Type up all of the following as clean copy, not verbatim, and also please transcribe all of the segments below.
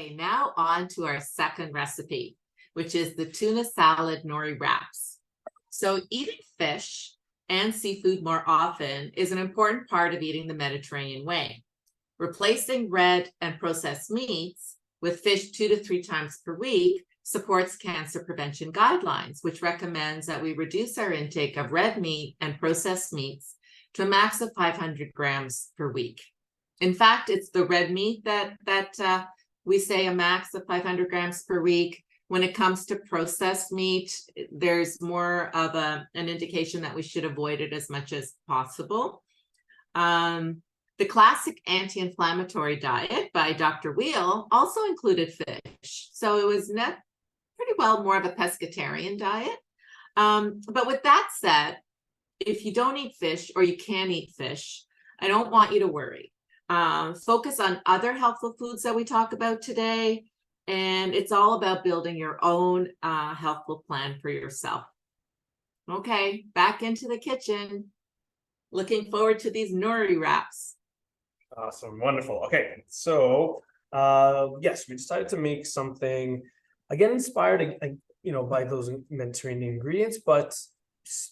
Okay, now on to our second recipe, which is the tuna salad nori wraps. So eating fish and seafood more often is an important part of eating the Mediterranean way. Replacing red and processed meats with fish 2 to 3 times per week supports cancer prevention guidelines, which recommends that we reduce our intake of red meat and processed meats to a max of 500 grams per week. In fact, it's the red meat that we say a max of 500 grams per week. When it comes to processed meat, there's more of an indication that we should avoid it as much as possible. The classic anti-inflammatory diet by Dr. Wheel also included fish. So it was pretty well more of a pescatarian diet. But with that said, if you don't eat fish or you can't eat fish, I don't want you to worry. Focus on other healthful foods that we talk about today. And it's all about building your own healthful plan for yourself. Okay, back into the kitchen. Looking forward to these nori wraps. Awesome, wonderful. Okay, so yes, we decided to make something again inspired, by those Mediterranean ingredients, but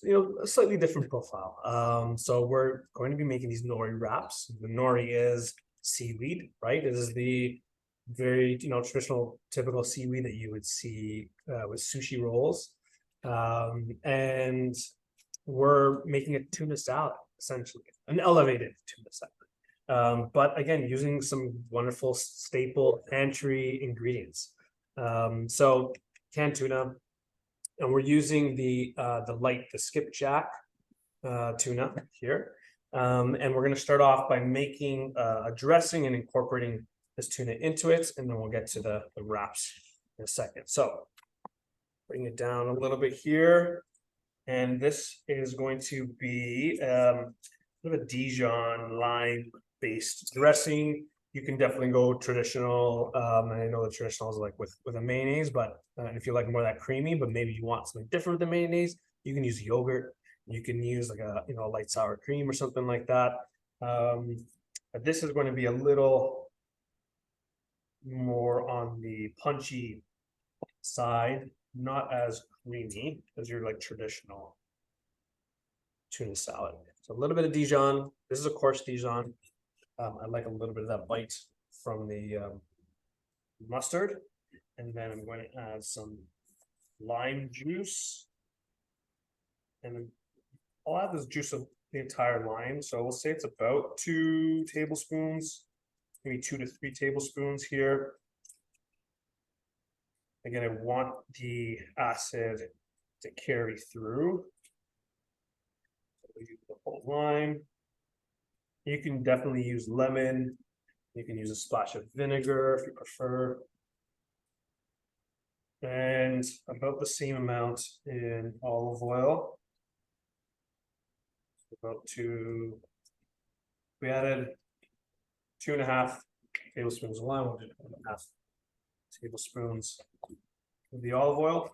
a slightly different profile. So we're going to be making these nori wraps. The nori is seaweed, right? It is the very traditional, typical seaweed that you would see with sushi rolls, and we're making a tuna salad, essentially an elevated tuna salad. But again, using some wonderful staple pantry ingredients. So canned tuna, and we're using the skipjack tuna here. And we're going to start off by making a dressing and incorporating this tuna into it, and then we'll get to the wraps in a second. So bring it down a little bit here, and this is going to be a Dijon lime based dressing. You can definitely go traditional. And I know the traditional is like with a mayonnaise, but if you like more of that creamy, but maybe you want something different with the mayonnaise, you can use yogurt. You can use like a light sour cream or something like that. But this is going to be a little more on the punchy side, not as creamy as your like traditional tuna salad. So a little bit of Dijon. This is a coarse Dijon. I like a little bit of that bite from the mustard, and then I'm going to add some lime juice, and then I'll add this juice of the entire lime. So we'll say it's about 2 tablespoons, maybe 2 to 3 tablespoons here. Again, I want the acid to carry through. So we use the whole lime. You can definitely use lemon. You can use a splash of vinegar if you prefer. And about the same amount in olive oil. We added 2.5 tablespoons of lime. We'll do 2.5 tablespoons of the olive oil.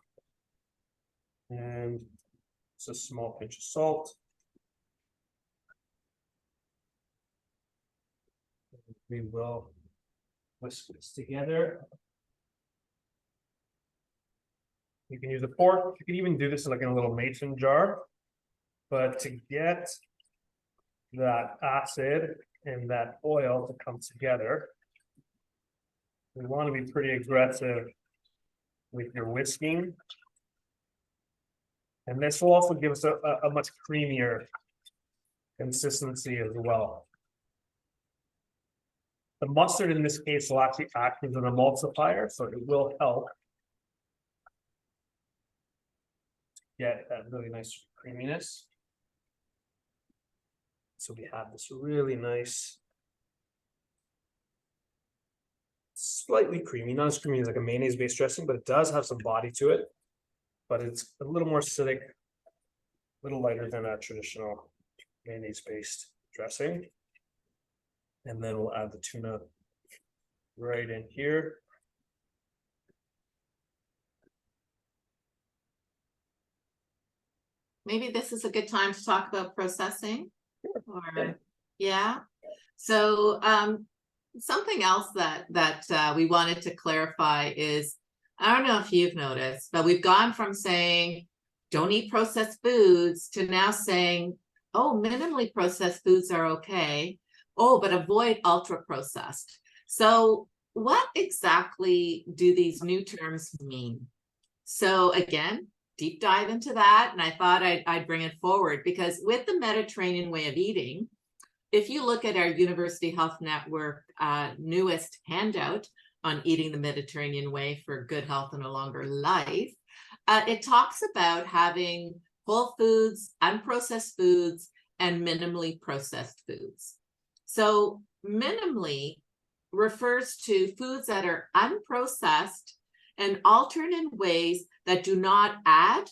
And it's a small pinch of salt. We will whisk this together. You can use a fork. You can even do this like in a little mason jar. But to get that acid and that oil to come together, we want to be pretty aggressive with your whisking. And this will also give us a much creamier consistency as well. The mustard in this case will actually act as an emulsifier, so it will help get that really nice creaminess. So we have this really nice, slightly creamy, not as creamy as like a mayonnaise-based dressing, but it does have some body to it. But it's a little more acidic, a little lighter than a traditional mayonnaise-based dressing. And then we'll add the tuna right in here. Maybe this is a good time to talk about processing. Or, yeah. So Something else that we wanted to clarify is, I don't know if you've noticed, but we've gone from saying don't eat processed foods to now saying, oh, minimally processed foods are okay. Oh, but avoid ultra processed. So what exactly do these new terms mean? So again, deep dive into that. And I thought I'd bring it forward because with the Mediterranean way of eating, if you look at our University Health Network newest handout on eating the Mediterranean way for good health and a longer life, it talks about having whole foods, unprocessed foods, and minimally processed foods. So minimally refers to foods that are unprocessed and altered in ways that do not add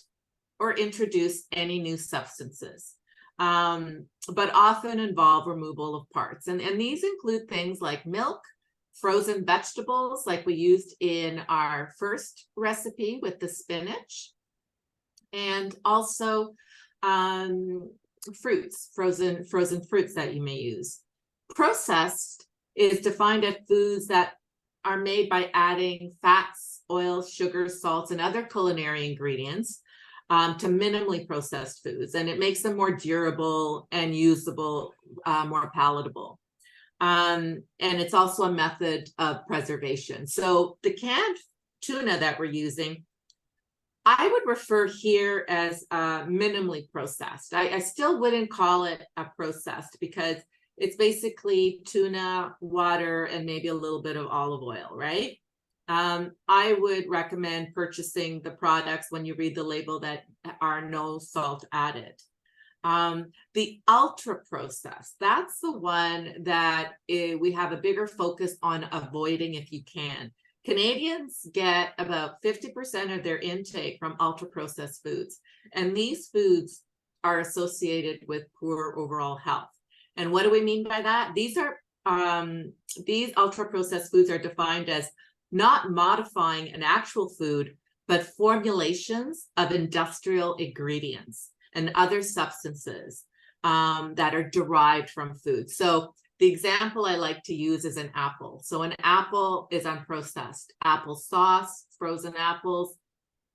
or introduce any new substances, but often involve removal of parts. And these include things like milk, frozen vegetables, like we used in our first recipe with the spinach, and also fruits, frozen fruits that you may use. Processed is defined as foods that are made by adding fats, oils, sugars, salts, and other culinary ingredients to minimally processed foods, and it makes them more durable and usable, more palatable. And it's also a method of preservation. So the canned tuna that we're using, I would refer here as minimally processed. I still wouldn't call it a processed because it's basically tuna, water, and maybe a little bit of olive oil, right? I would recommend purchasing the products when you read the label that are no salt added. The ultra processed, that's the one that we have a bigger focus on avoiding if you can. Canadians get about 50% of their intake from ultra processed foods, and these foods are associated with poor overall health. And what do we mean by that? These ultra processed foods are defined as not modifying an actual food, but formulations of industrial ingredients and other substances that are derived from food. So the example I like to use is an apple. So an apple is unprocessed. Apple sauce, frozen apples,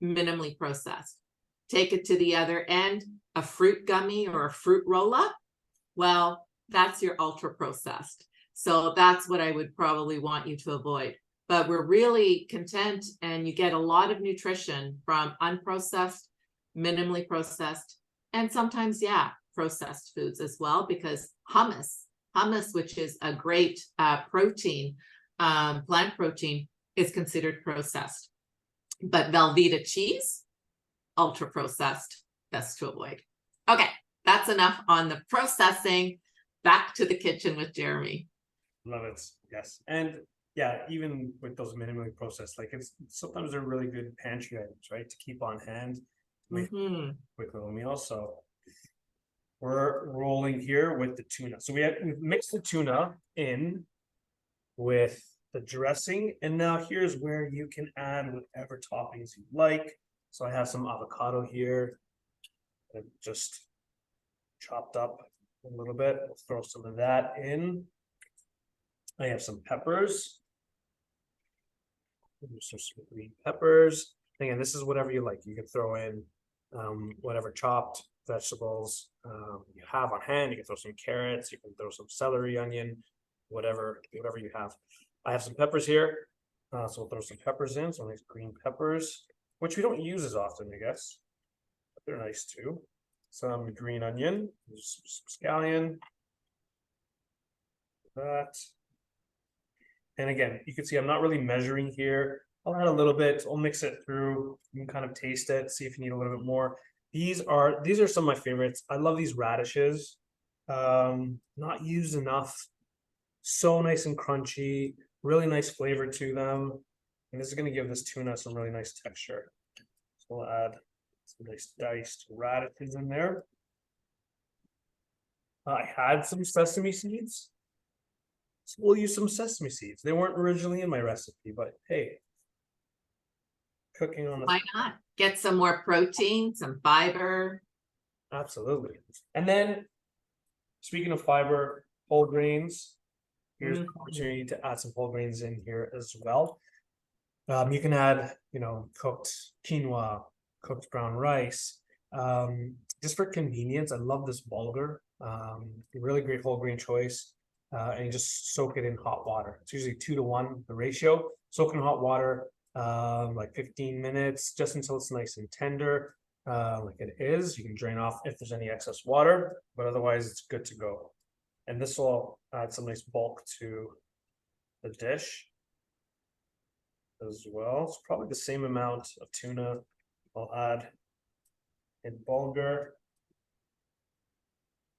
minimally processed. Take it to the other end, a fruit gummy or a fruit roll-up. Well, that's your ultra processed. So that's what I would probably want you to avoid. But we're really content, and you get a lot of nutrition from unprocessed, minimally processed, and sometimes, yeah, processed foods as well, because hummus, which is a great protein, plant protein, is considered processed. But Velveeta cheese, ultra processed, best to avoid. Okay, that's enough on the processing. Back to the kitchen with Jeremy. Love it. Yes. And yeah, even with those minimally processed, like it's sometimes they're really good pantry items, right? To keep on hand, make quick little meals. So we're rolling here with the tuna. So we've mixed the tuna in with the dressing, and now here's where you can add whatever toppings you like. So I have some avocado here, and just chopped up a little bit. We'll throw some of that in. I have some peppers. Some green peppers. Again, this is whatever you like. You can throw in whatever chopped vegetables you have on hand. You can throw some carrots. You can throw some celery, onion, whatever you have. I have some peppers here, so we'll throw some peppers in. Some nice green peppers, which we don't use as often, I guess, but they're nice too. Some green onion, some scallion. That. And again, you can see I'm not really measuring here. I'll add a little bit. I'll mix it through. You can kind of taste it, see if you need a little bit more. These are some of my favorites. I love these radishes. Not used enough. So nice and crunchy. Really nice flavor to them. And this is going to give this tuna some really nice texture. So we'll add some nice diced radishes in there. I had some sesame seeds. So we'll use some sesame seeds. They weren't originally in my recipe, but hey, cooking on the why not get some more protein, some fiber? Absolutely. And then speaking of fiber, whole grains, Here's an Mhm. opportunity to add some whole grains in here as well. You can add, cooked quinoa, cooked brown rice. Just for convenience, I love this bulgur. Really great whole grain choice. And you just soak it in hot water. It's usually 2-to-1, the ratio. Soak in hot water, like 15 minutes, just until it's nice and tender. Like it is. You can drain off if there's any excess water, but otherwise it's good to go. And this will add some nice bulk to the dish as well. It's probably the same amount of tuna I'll add in bulgur.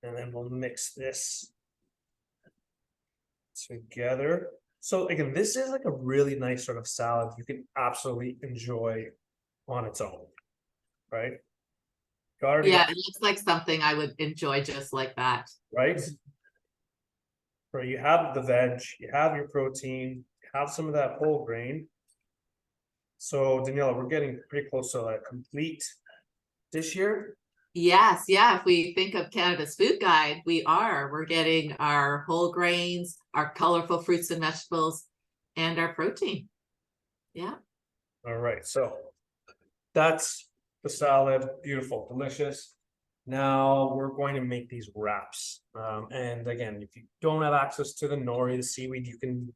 And then we'll mix this together. So again, this is like a really nice sort of salad you can absolutely enjoy on its own, right? Yeah, it looks like something I would enjoy just like that. Right? Where you have the veg, you have your protein, have some of that whole grain. So Daniela, we're getting pretty close to a complete dish here. Yes, yeah. If we think of Canada's food guide, we're getting our whole grains, our colorful fruits and vegetables, and our protein. Yeah. All right, so that's the salad. Beautiful, delicious. Now we're going to make these wraps. And again, if you don't have access to the nori, the seaweed, you can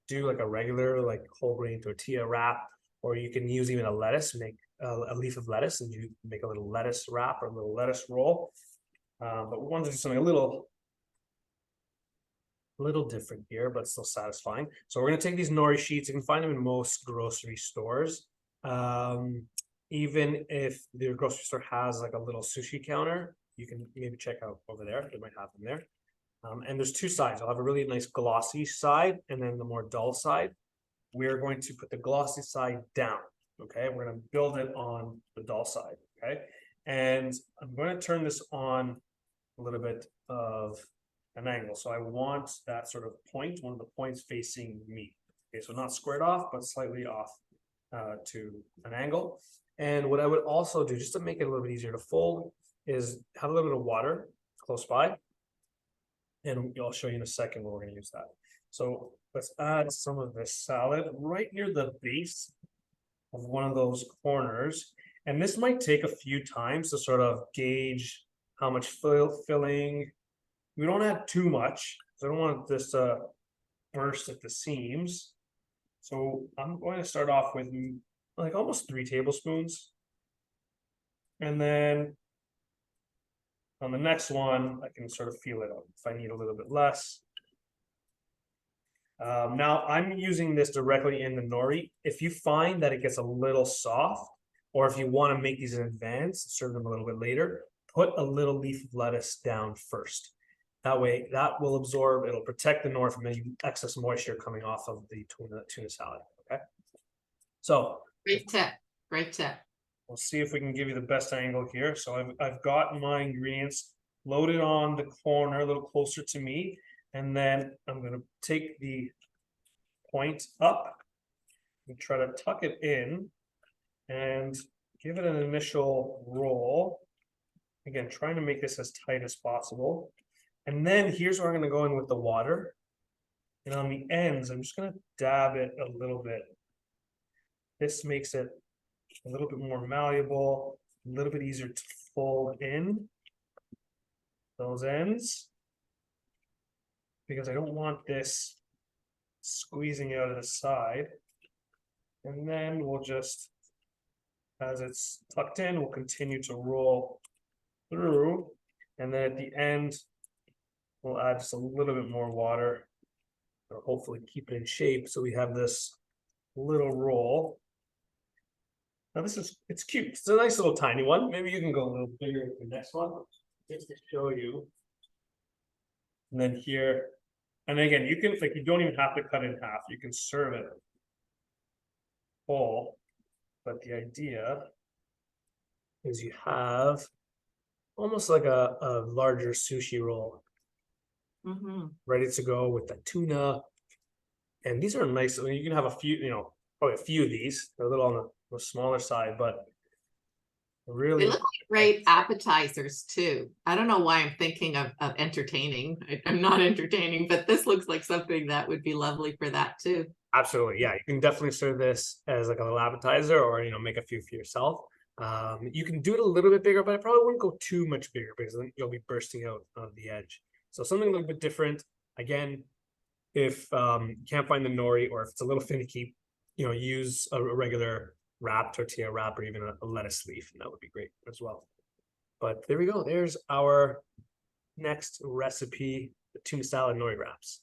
do like a regular, like whole grain tortilla wrap, or you can use even a lettuce, make a leaf of lettuce, and you make a little lettuce wrap or a little lettuce roll. But we want to do something a little different here, but still satisfying. So we're going to take these nori sheets. You can find them in most grocery stores. Even if the grocery store has like a little sushi counter, you can maybe check out over there. They might have them there. And there's two sides. I'll have a really nice glossy side and then the more dull side. We're going to put the glossy side down. Okay, we're going to build it on the dull side. Okay, and I'm going to turn this on a little bit of an angle. So I want that sort of point, one of the points facing me. Okay, so not squared off, but slightly off to an angle. And what I would also do, just to make it a little bit easier to fold, is have a little bit of water close by. And I'll show you in a second where we're going to use that. So let's add some of this salad right near the base of one of those corners. And this might take a few times to sort of gauge how much filling. We don't add too much, because I don't want this to burst at the seams. So I'm going to start off with like almost 3 tablespoons. And then on the next one, I can sort of feel it out if I need a little bit less. Now I'm using this directly in the nori. If you find that it gets a little soft, or if you want to make these in advance, serve them a little bit later, put a little leaf of lettuce down first. That way, that will absorb, it'll protect the nori from any excess moisture coming off of the tuna salad, okay? So. Great tip, great tip. We'll see if we can give you the best angle here. So I've got my ingredients loaded on the corner a little closer to me. And then I'm going to take the point up and try to tuck it in and give it an initial roll. Again, trying to make this as tight as possible. And then here's where I'm going to go in with the water. And on the ends, I'm just going to dab it a little bit. This makes it a little bit more malleable, a little bit easier to fold in those ends, because I don't want this squeezing out of the side. And then we'll just, as it's tucked in, we'll continue to roll through. And then at the end, we'll add just a little bit more water, or hopefully keep it in shape. So we have this little roll. Now it's cute. It's a nice little tiny one. Maybe you can go a little bigger with the next one, just to show you. And then here, and again, you can, like, you don't even have to cut it in half. You can serve it whole. But the idea is you have almost like a larger sushi roll ready to go with the tuna. And these are nice. I mean, you can have a few, probably a few of these. They're a little on the smaller side, but They Really. look like great appetizers too. I don't know why I'm thinking of entertaining. I'm not entertaining, but this looks like something that would be lovely for that too. Absolutely, yeah. You can definitely serve this as like a little appetizer, or make a few for yourself. You can do it a little bit bigger, but I probably wouldn't go too much bigger because then you'll be bursting out of the edge. So something a little bit different. Again, if you can't find the nori, or if it's a little finicky, use a regular wrap, tortilla wrap, or even a lettuce leaf, and that would be great as well. But there we go. There's our next recipe, the tuna salad nori wraps.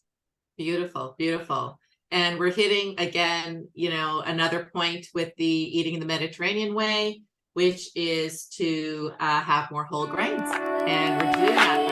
Beautiful, beautiful. And we're hitting again, another point with the eating in the Mediterranean way, which is to have more whole grains. And we're doing that